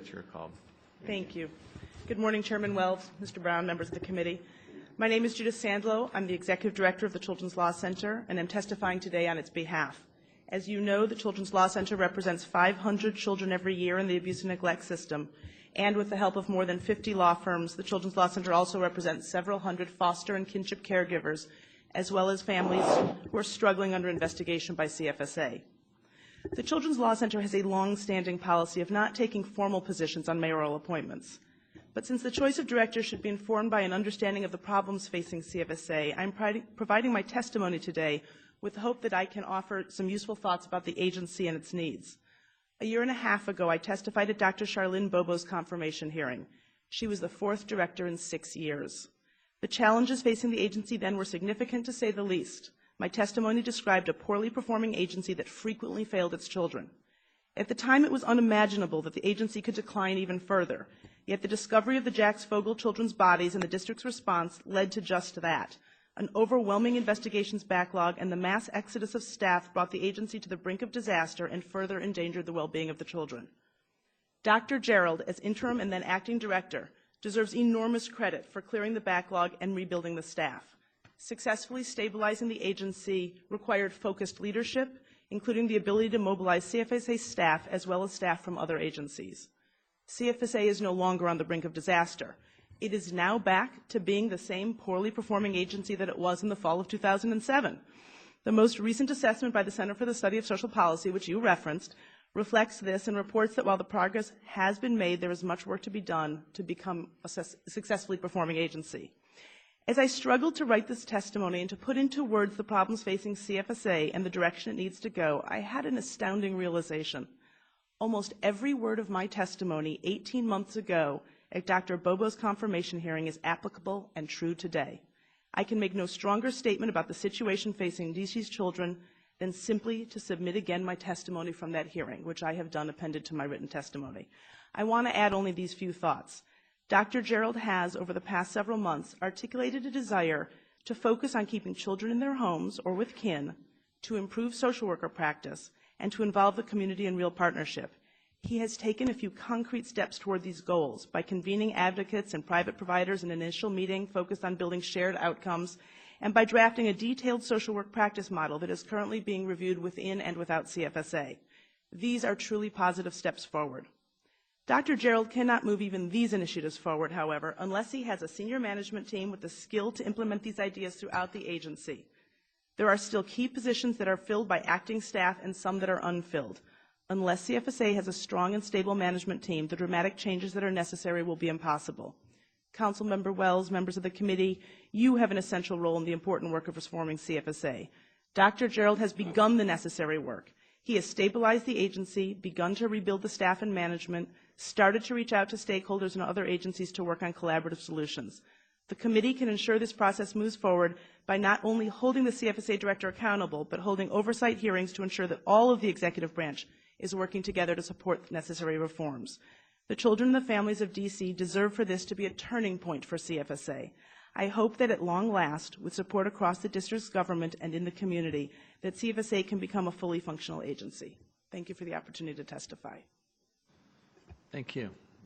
that you're called. Thank you. Good morning, Chairman Wells, Mr. Brown, members of the committee. My name is Judith Sandlow. I'm the Executive Director of the Children's Law Center, and I'm testifying today on its behalf. As you know, the Children's Law Center represents 500 children every year in the abuse and neglect system, and with the help of more than 50 law firms, the Children's Law Center also represents several hundred foster and kinship caregivers, as well as families who are struggling under investigation by CFSA. The Children's Law Center has a long-standing policy of not taking formal positions on mayoral appointments. But since the choice of director should be informed by an understanding of the problems facing CFSA, I'm providing my testimony today with the hope that I can offer some useful thoughts about the agency and its needs. A year and a half ago, I testified at Dr. Charlene Bobo's confirmation hearing. She was the fourth director in 6 years. The challenges facing the agency then were significant, to say the least. My testimony described a poorly performing agency that frequently failed its children. At the time, it was unimaginable that the agency could decline even further, yet the discovery of the Jax Fogle children's bodies and the district's response led to just that. An overwhelming investigations backlog and the mass exodus of staff brought the agency to the brink of disaster and further endangered the well-being of the children. Dr. Gerald, as interim and then acting director, deserves enormous credit for clearing the backlog and rebuilding the staff. Successfully stabilizing the agency required focused leadership, including the ability to mobilize CFSA staff as well as staff from other agencies. CFSA is no longer on the brink of disaster. It is now back to being the same poorly performing agency that it was in the fall of 2007. The most recent assessment by the Center for the Study of Social Policy, which you referenced, reflects this and reports that while the progress has been made, there is much work to be done to become a successfully performing agency. As I struggled to write this testimony and to put into words the problems facing CFSA and the direction it needs to go, I had an astounding realization. Almost every word of my testimony 18 months ago at Dr. Bobo's confirmation hearing is applicable and true today. I can make no stronger statement about the situation facing DC's children than simply to submit again my testimony from that hearing, which I have done appended to my written testimony. I want to add only these few thoughts. Dr. Gerald has, over the past several months, articulated a desire to focus on keeping children in their homes or with kin, to improve social worker practice, and to involve the community in real partnership. He has taken a few concrete steps toward these goals by convening advocates and private providers in an initial meeting focused on building shared outcomes, and by drafting a detailed social work practice model that is currently being reviewed within and without CFSA. These are truly positive steps forward. Dr. Gerald cannot move even these initiatives forward, however, unless he has a senior management team with the skill to implement these ideas throughout the agency. There are still key positions that are filled by acting staff and some that are unfilled. Unless CFSA has a strong and stable management team, the dramatic changes that are necessary will be impossible. Councilmember Wells, members of the committee, you have an essential role in the important work of reforming CFSA. Dr. Gerald has begun the necessary work. He has stabilized the agency, begun to rebuild the staff and management, started to reach out to stakeholders and other agencies to work on collaborative solutions. The committee can ensure this process moves forward by not only holding the CFSA director accountable, but holding oversight hearings to ensure that all of the executive branch is working together to support necessary reforms. The children and the families of DC deserve for this to be a turning point for CFSA. I hope that at long last, with support across the district's government and in the community, that CFSA can become a fully functional agency. Thank you for the opportunity to testify. Thank you.